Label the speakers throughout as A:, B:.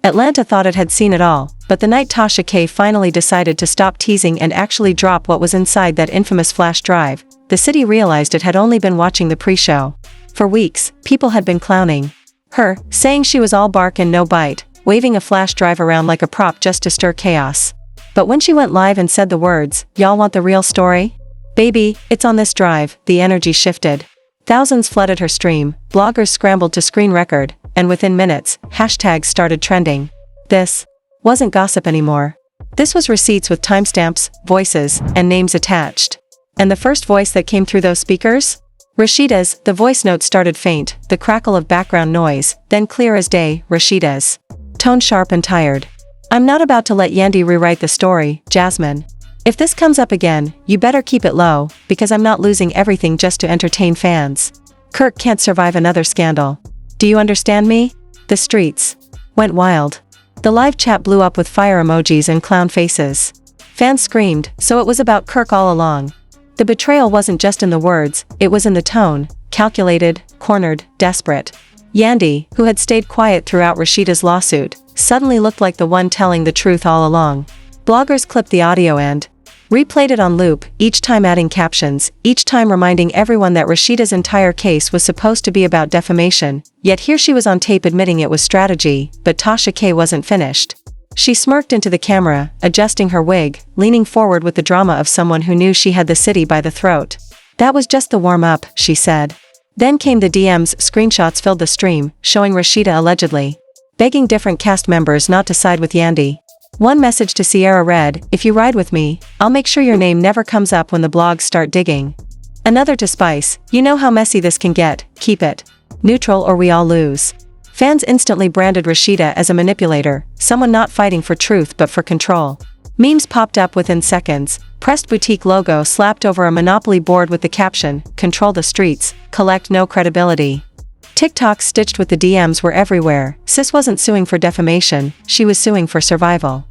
A: Atlanta thought it had seen it all, but the night Tasha K finally decided to stop teasing and actually drop what was inside that infamous flash drive, the city realized it had only been watching the pre-show. For weeks, people had been clowning her, saying she was all bark and no bite, waving a flash drive around like a prop just to stir chaos. But when she went live and said the words, "Y'all want the real story? Baby, it's on this drive," the energy shifted. Thousands flooded her stream, bloggers scrambled to screen record, and within minutes, hashtags started trending. This wasn't gossip anymore. This was receipts with timestamps, voices, and names attached. And the first voice that came through those speakers? Rasheeda's. The voice note started faint, the crackle of background noise, then clear as day, Rasheeda's tone sharp and tired. "I'm not about to let Yandy rewrite the story, Jasmine. If this comes up again, you better keep it low, because I'm not losing everything just to entertain fans. Kirk can't survive another scandal. Do you understand me?" The streets went wild. The live chat blew up with fire emojis and clown faces. Fans screamed, so it was about Kirk all along. The betrayal wasn't just in the words, it was in the tone, calculated, cornered, desperate. Yandy, who had stayed quiet throughout Rasheeda's lawsuit, suddenly looked like the one telling the truth all along. Bloggers clipped the audio and replayed it on loop, each time adding captions, each time reminding everyone that Rasheeda's entire case was supposed to be about defamation, yet here she was on tape admitting it was strategy, but Tasha K wasn't finished. She smirked into the camera, adjusting her wig, leaning forward with the drama of someone who knew she had the city by the throat. "That was just the warm-up," she said. Then came the DMs. Screenshots filled the stream, showing Rasheeda allegedly begging different cast members not to side with Yandy. One message to Sierra read, "If you ride with me, I'll make sure your name never comes up when the blogs start digging." Another to Spice, "You know how messy this can get, keep it neutral or we all lose." Fans instantly branded Rasheeda as a manipulator, someone not fighting for truth but for control. Memes popped up within seconds, pressed boutique logo slapped over a Monopoly board with the caption, "Control the streets, collect no credibility." TikToks stitched with the DMs were everywhere. Sis wasn't suing for defamation, she was suing for survival.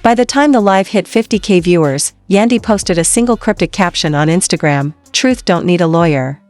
A: By the time the live hit 50K viewers, Yandy posted a single cryptic caption on Instagram, "Truth don't need a lawyer."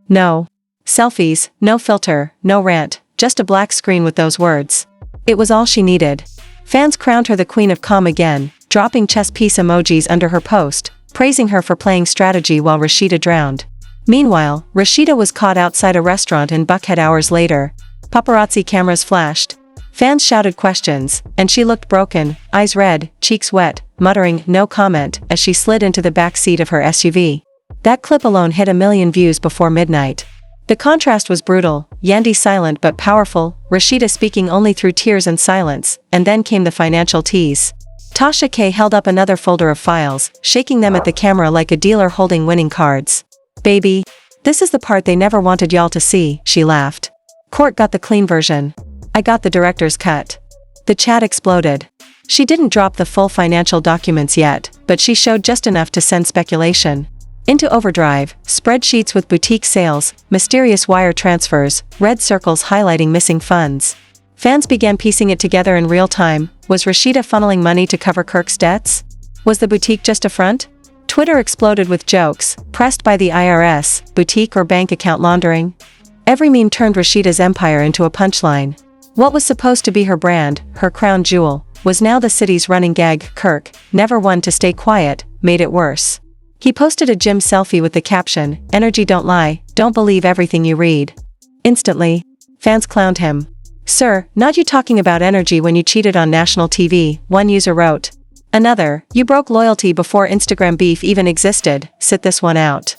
A: No selfies, no filter, no rant, just a black screen with those words. It was all she needed. Fans crowned her the queen of calm again, dropping chess piece emojis under her post, praising her for playing strategy while Rasheeda drowned. Meanwhile, Rasheeda was caught outside a restaurant in Buckhead hours later. Paparazzi cameras flashed. Fans shouted questions, and she looked broken, eyes red, cheeks wet, muttering "no comment" as she slid into the back seat of her SUV. That clip alone hit 1 million views before midnight. The contrast was brutal, Yandy silent but powerful, Rasheeda speaking only through tears and silence, and then came the financial tease. Tasha K held up another folder of files, shaking them at the camera like a dealer holding winning cards. "Baby, this is the part they never wanted y'all to see," she laughed. "Court got the clean version. I got the director's cut." The chat exploded. She didn't drop the full financial documents yet, but she showed just enough to send speculation into overdrive, spreadsheets with boutique sales, mysterious wire transfers, red circles highlighting missing funds. Fans began piecing it together in real time. Was Rasheeda funneling money to cover Kirk's debts? Was the boutique just a front? Twitter exploded with jokes, pressed by the IRS, boutique or bank account laundering? Every meme turned Rasheeda's empire into a punchline. What was supposed to be her brand, her crown jewel, was now the city's running gag. Kirk, never one to stay quiet, made it worse. He posted a gym selfie with the caption, "Energy don't lie, don't believe everything you read." Instantly, fans clowned him. "Sir, not you talking about energy when you cheated on national TV," one user wrote. Another, "You broke loyalty before Instagram beef even existed, sit this one out."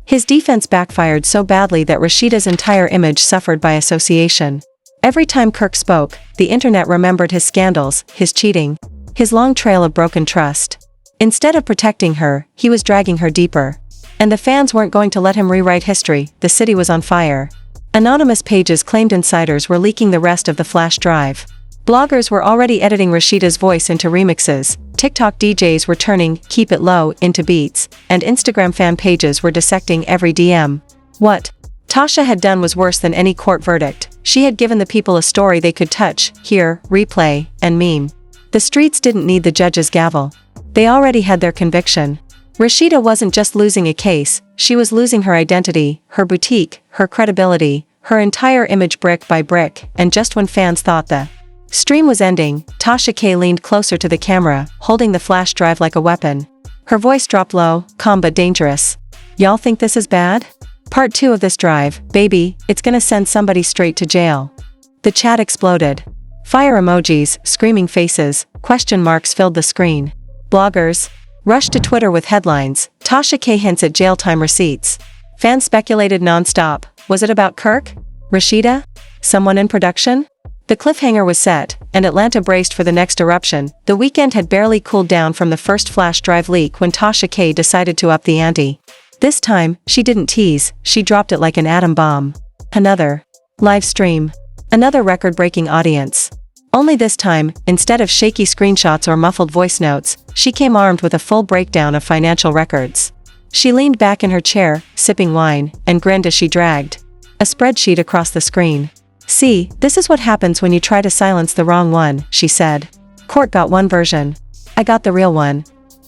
A: His defense backfired so badly that Rasheeda's entire image suffered by association. Every time Kirk spoke, the internet remembered his scandals, his cheating, his long trail of broken trust. Instead of protecting her, he was dragging her deeper. And the fans weren't going to let him rewrite history. The city was on fire. Anonymous pages claimed insiders were leaking the rest of the flash drive. Bloggers were already editing Rasheeda's voice into remixes, TikTok DJs were turning "Keep It Low" into beats, and Instagram fan pages were dissecting every DM. What Tasha had done was worse than any court verdict. She had given the people a story they could touch, hear, replay, and meme. The streets didn't need the judge's gavel. They already had their conviction. Rasheeda wasn't just losing a case, she was losing her identity, her boutique, her credibility, her entire image brick by brick, and just when fans thought the Stream was ending. Tasha K leaned closer to the camera, holding the flash drive like a weapon. Her voice dropped low, calm but dangerous. Y'all think this is bad? Part 2 of this drive, baby, it's gonna send somebody straight to jail. The chat exploded. Fire emojis, screaming faces, question marks filled the screen. Bloggers rushed to Twitter with headlines, Tasha K hints at jail time receipts. Fans speculated non-stop. Was it about Kirk? Rasheeda? Someone in production? The cliffhanger was set, and Atlanta braced for the next eruption. The weekend had barely cooled down from the first flash drive leak when Tasha K decided to up the ante. This time, she didn't tease, she dropped it like an atom bomb. Another live stream. Another record-breaking audience. Only this time, instead of shaky screenshots or muffled voice notes, she came armed with a full breakdown of financial records. She leaned back in her chair, sipping wine, and grinned as she dragged a spreadsheet across the screen. See, this is what happens when you try to silence the wrong one, she said. Court got one version. I got the real one.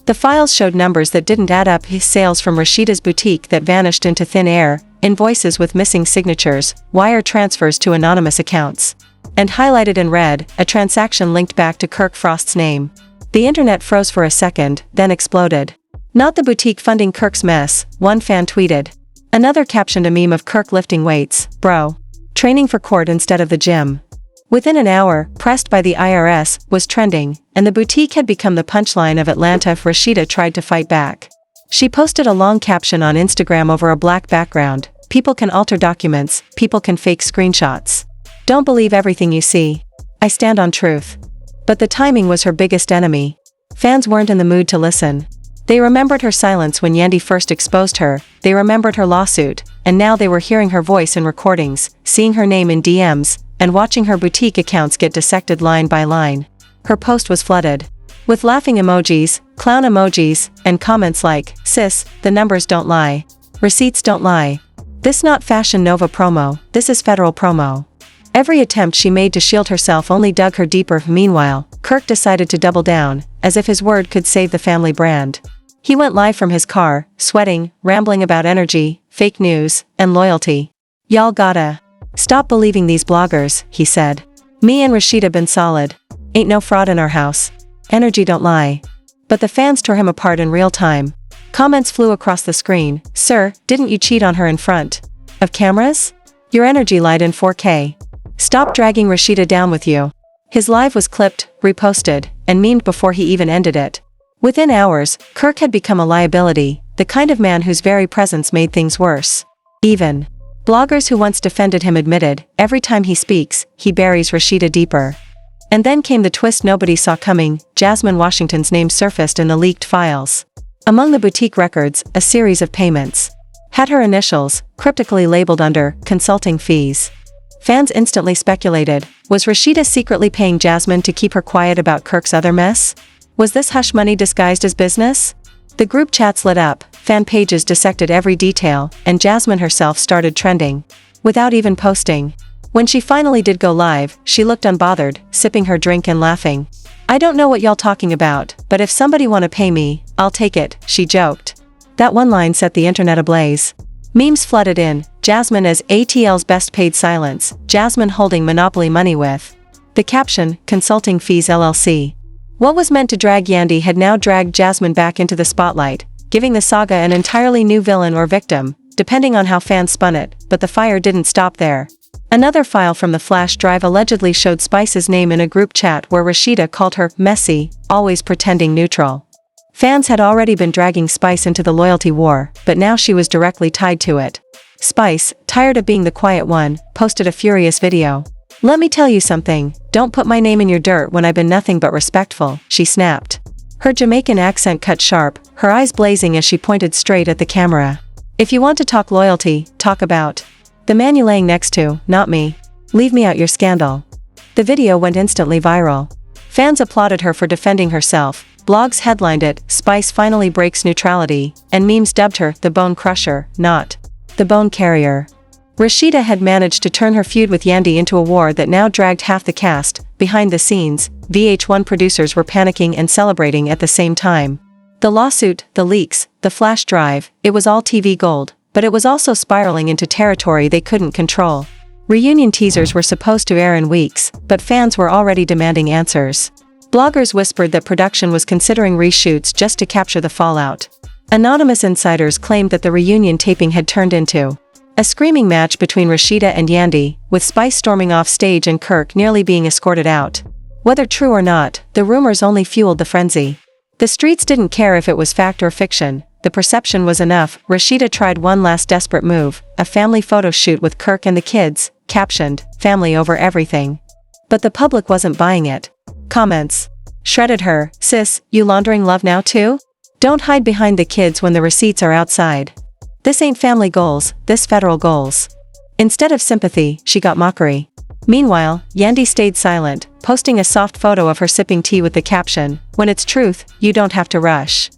A: The files showed numbers that didn't add up, his sales from Rasheeda's boutique that vanished into thin air, invoices with missing signatures, wire transfers to anonymous accounts. And highlighted in red, a transaction linked back to Kirk Frost's name. The internet froze for a second, then exploded. Not the boutique funding Kirk's mess, one fan tweeted. Another captioned a meme of Kirk lifting weights, bro. Training for court instead of the gym. Within an hour, Pressed by the IRS was trending, and the boutique had become the punchline of Atlanta if Rasheeda tried to fight back. She posted a long caption on Instagram over a black background. People can alter documents, people can fake screenshots. Don't believe everything you see. I stand on truth. But the timing was her biggest enemy. Fans weren't in the mood to listen. They remembered her silence when Yandy first exposed her, they remembered her lawsuit, and now they were hearing her voice in recordings, seeing her name in DMs, and watching her boutique accounts get dissected line by line. Her post was flooded with laughing emojis, clown emojis, and comments like, sis, the numbers don't lie. Receipts don't lie. This not Fashion Nova promo, this is federal promo. Every attempt she made to shield herself only dug her deeper. Meanwhile, Kirk decided to double down, as if his word could save the family brand. He went live from his car, sweating, rambling about energy, fake news, and loyalty. Y'all gotta stop believing these bloggers, he said. Me and Rasheeda been solid. Ain't no fraud in our house. Energy don't lie. But the fans tore him apart in real time. Comments flew across the screen. Sir, didn't you cheat on her in front of cameras? Your energy lied in 4K. Stop dragging Rasheeda down with you. His live was clipped, reposted, and memed before he even ended it. Within hours, Kirk had become a liability, the kind of man whose very presence made things worse. Even bloggers who once defended him admitted, every time he speaks, he buries Rasheeda deeper. And then came the twist nobody saw coming. Jasmine Washington's name surfaced in the leaked files. Among the boutique records, a series of payments had her initials, cryptically labeled under consulting fees. Fans instantly speculated, was Rasheeda secretly paying Jasmine to keep her quiet about Kirk's other mess? Was this hush money disguised as business? The group chats lit up, fan pages dissected every detail, and Jasmine herself started trending. Without even posting. When she finally did go live, she looked unbothered, sipping her drink and laughing. I don't know what y'all talking about, but if somebody wanna pay me, I'll take it, she joked. That one line set the internet ablaze. Memes flooded in, Jasmine as ATL's best paid silence, Jasmine holding monopoly money with. The caption, Consulting Fees LLC. What was meant to drag Yandy had now dragged Jasmine back into the spotlight, giving the saga an entirely new villain or victim, depending on how fans spun it, but the fire didn't stop there. Another file from the flash drive allegedly showed Spice's name in a group chat where Rasheeda called her messy, always pretending neutral. Fans had already been dragging Spice into the loyalty war, but now she was directly tied to it. Spice, tired of being the quiet one, posted a furious video. Let me tell you something, don't put my name in your dirt when I've been nothing but respectful, she snapped. Her Jamaican accent cut sharp, her eyes blazing as she pointed straight at the camera. If you want to talk loyalty, talk about the man you laying next to, not me. Leave me out your scandal. The video went instantly viral. Fans applauded her for defending herself, blogs headlined it, Spice finally breaks neutrality, and memes dubbed her the Bone Crusher, not the Bone Carrier. Rasheeda had managed to turn her feud with Yandy into a war that now dragged half the cast. Behind the scenes, VH1 producers were panicking and celebrating at the same time. The lawsuit, the leaks, the flash drive, it was all TV gold, but it was also spiraling into territory they couldn't control. Reunion teasers were supposed to air in weeks, but fans were already demanding answers. Bloggers whispered that production was considering reshoots just to capture the fallout. Anonymous insiders claimed that the reunion taping had turned into a screaming match between Rasheeda and Yandy, with Spice storming off stage and Kirk nearly being escorted out. Whether true or not, the rumors only fueled the frenzy. The streets didn't care if it was fact or fiction. The perception was enough. Rasheeda tried one last desperate move, a family photo shoot with Kirk and the kids, captioned, "Family over everything." But the public wasn't buying it. Comments. Shredded her, "Sis, you laundering love now too? Don't hide behind the kids when the receipts are outside. This ain't family goals, this federal goals." Instead of sympathy, she got mockery. Meanwhile, Yandy stayed silent, posting a soft photo of her sipping tea with the caption, "When it's truth, you don't have to rush."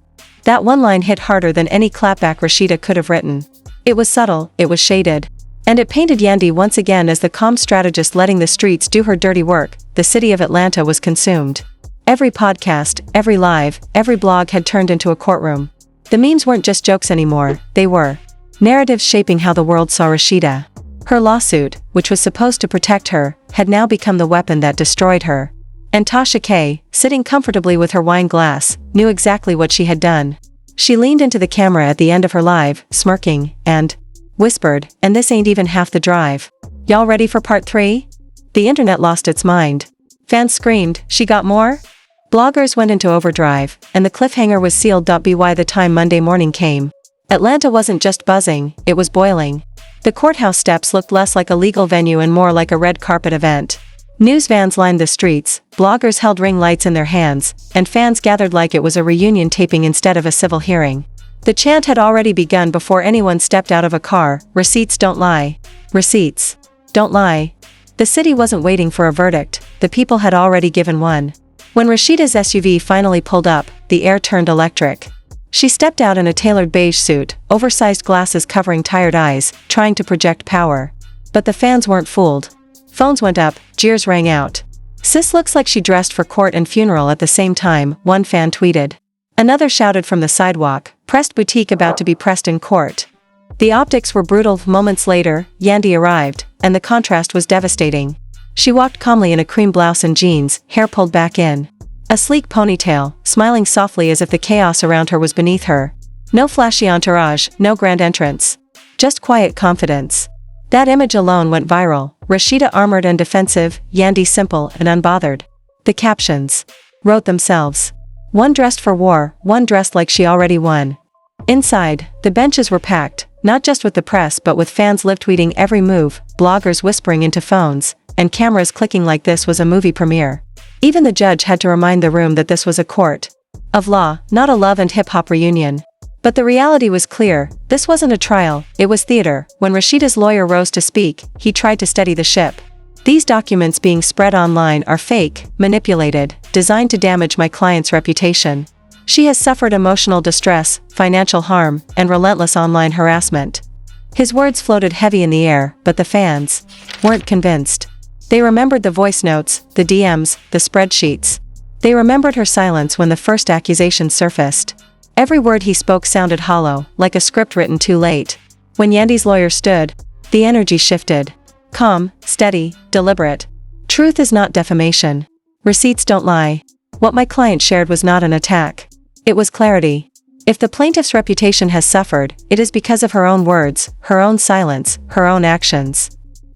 A: That one line hit harder than any clapback Rasheeda could have written. It was subtle, it was shaded. And it painted Yandy once again as the calm strategist letting the streets do her dirty work. The city of Atlanta was consumed. Every podcast, every live, every blog had turned into a courtroom. The memes weren't just jokes anymore, they were narratives shaping how the world saw Rasheeda. Her lawsuit, which was supposed to protect her, had now become the weapon that destroyed her. And Tasha K, sitting comfortably with her wine glass, knew exactly what she had done. She leaned into the camera at the end of her live, smirking, and whispered, "And this ain't even half the drive. Y'all ready for part 3? The internet lost its mind. Fans screamed, "She got more?" Bloggers went into overdrive, and the cliffhanger was sealed. By the time Monday morning came, Atlanta wasn't just buzzing, it was boiling. The courthouse steps looked less like a legal venue and more like a red carpet event. News vans lined the streets, bloggers held ring lights in their hands, and fans gathered like it was a reunion taping instead of a civil hearing. The chant had already begun before anyone stepped out of a car, "Receipts don't lie. Receipts don't lie." The city wasn't waiting for a verdict, the people had already given one. When Rasheeda's SUV finally pulled up, the air turned electric. She stepped out in a tailored beige suit, oversized glasses covering tired eyes, trying to project power. But the fans weren't fooled. Phones went up, jeers rang out. "Sis looks like she dressed for court and funeral at the same time," one fan tweeted. Another shouted from the sidewalk, "Pressed boutique about to be pressed in court." The optics were brutal. Moments later, Yandy arrived, and the contrast was devastating. She walked calmly in a cream blouse and jeans, hair pulled back in a sleek ponytail, smiling softly as if the chaos around her was beneath her. No flashy entourage, no grand entrance. Just quiet confidence. That image alone went viral. Rasheeda armored and defensive, Yandy simple and unbothered. The captions wrote themselves. One dressed for war, one dressed like she already won. Inside, the benches were packed, not just with the press but with fans live tweeting every move, bloggers whispering into phones, and cameras clicking like this was a movie premiere. Even the judge had to remind the room that this was a court of law, not a love and hip-hop reunion. But the reality was clear, this wasn't a trial, it was theater. When Rasheeda's lawyer rose to speak, he tried to steady the ship. "These documents being spread online are fake, manipulated, designed to damage my client's reputation. She has suffered emotional distress, financial harm, and relentless online harassment." His words floated heavy in the air, but the fans weren't convinced. They remembered the voice notes, the DMs, the spreadsheets. They remembered her silence when the first accusations surfaced. Every word he spoke sounded hollow, like a script written too late. When Yandy's lawyer stood, the energy shifted. Calm, steady, deliberate. "Truth is not defamation. Receipts don't lie. What my client shared was not an attack. It was clarity. If the plaintiff's reputation has suffered, it is because of her own words, her own silence, her own actions."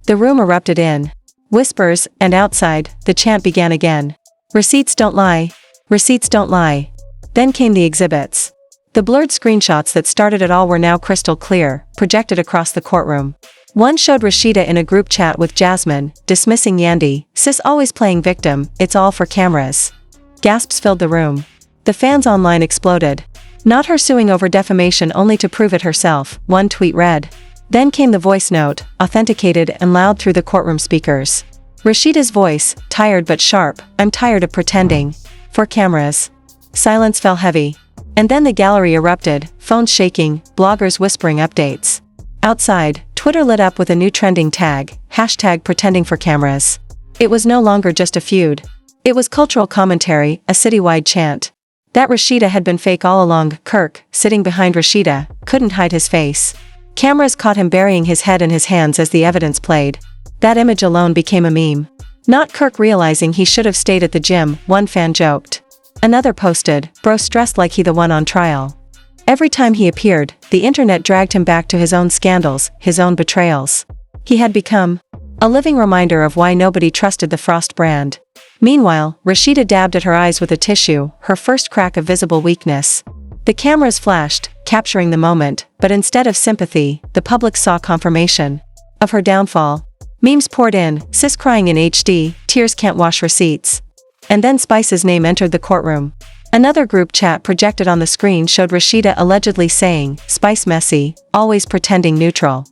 A: The room erupted in whispers, and outside, the chant began again. "Receipts don't lie. Receipts don't lie." Then came the exhibits. The blurred screenshots that started it all were now crystal clear, projected across the courtroom. One showed Rasheeda in a group chat with Jasmine, dismissing Yandy, "Sis always playing victim, it's all for cameras." Gasps filled the room. The fans online exploded. "Not her suing over defamation only to prove it herself," one tweet read. Then came the voice note, authenticated and loud through the courtroom speakers. Rasheeda's voice, tired but sharp, "I'm tired of pretending. For cameras." Silence fell heavy. And then the gallery erupted, phones shaking, bloggers whispering updates. Outside, Twitter lit up with a new trending tag, #pretendingforcameras. It was no longer just a feud. It was cultural commentary, a citywide chant. That Rasheeda had been fake all along. Kirk, sitting behind Rasheeda, couldn't hide his face. Cameras caught him burying his head in his hands as the evidence played. That image alone became a meme. Not Kirk realizing he should have stayed at the gym, one fan joked. Another posted, bro stressed like he the one on trial. Every time he appeared, the internet dragged him back to his own scandals, his own betrayals. He had become a living reminder of why nobody trusted the Frost brand. Meanwhile, Rasheeda dabbed at her eyes with a tissue, her first crack of visible weakness. The cameras flashed, capturing the moment, but instead of sympathy, the public saw confirmation of her downfall. Memes poured in, sis crying in HD, tears can't wash receipts. And then Spice's name entered the courtroom. Another group chat projected on the screen showed Rasheeda allegedly saying, Spice messy, always pretending neutral.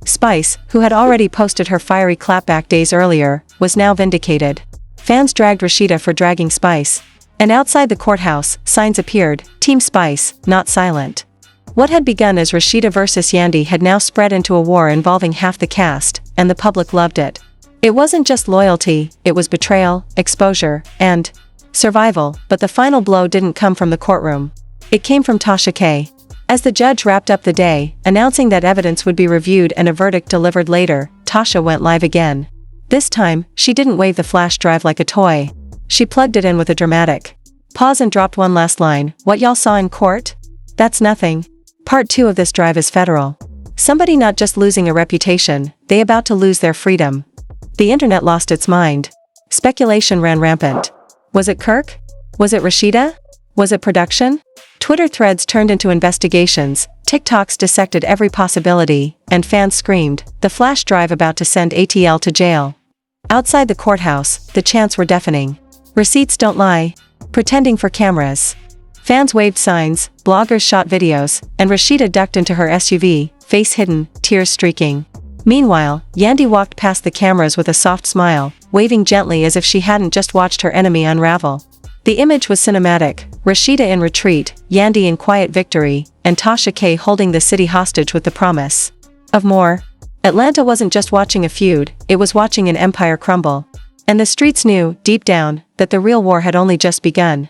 A: Spice, who had already posted her fiery clapback days earlier, was now vindicated. Fans dragged Rasheeda for dragging Spice. And outside the courthouse, signs appeared, Team Spice, not silent. What had begun as Rasheeda versus Yandy had now spread into a war involving half the cast, and the public loved it. It wasn't just loyalty, it was betrayal, exposure, and survival, but the final blow didn't come from the courtroom. It came from Tasha K. As the judge wrapped up the day, announcing that evidence would be reviewed and a verdict delivered later, Tasha went live again. This time, she didn't wave the flash drive like a toy. She plugged it in with a dramatic pause and dropped one last line, what y'all saw in court? That's nothing. Part 2 of this drive is federal. Somebody not just losing a reputation, they about to lose their freedom. The internet lost its mind. Speculation ran rampant. Was it Kirk? Was it Rasheeda? Was it production? Twitter threads turned into investigations, TikToks dissected every possibility, and fans screamed, the flash drive about to send ATL to jail. Outside the courthouse, the chants were deafening. Receipts don't lie. Pretending for cameras. Fans waved signs, bloggers shot videos, and Rasheeda ducked into her SUV, face hidden, tears streaking. Meanwhile, Yandy walked past the cameras with a soft smile, waving gently as if she hadn't just watched her enemy unravel. The image was cinematic, Rasheeda in retreat, Yandy in quiet victory, and Tasha K holding the city hostage with the promise of more. Atlanta wasn't just watching a feud, it was watching an empire crumble. And the streets knew, deep down, that the real war had only just begun.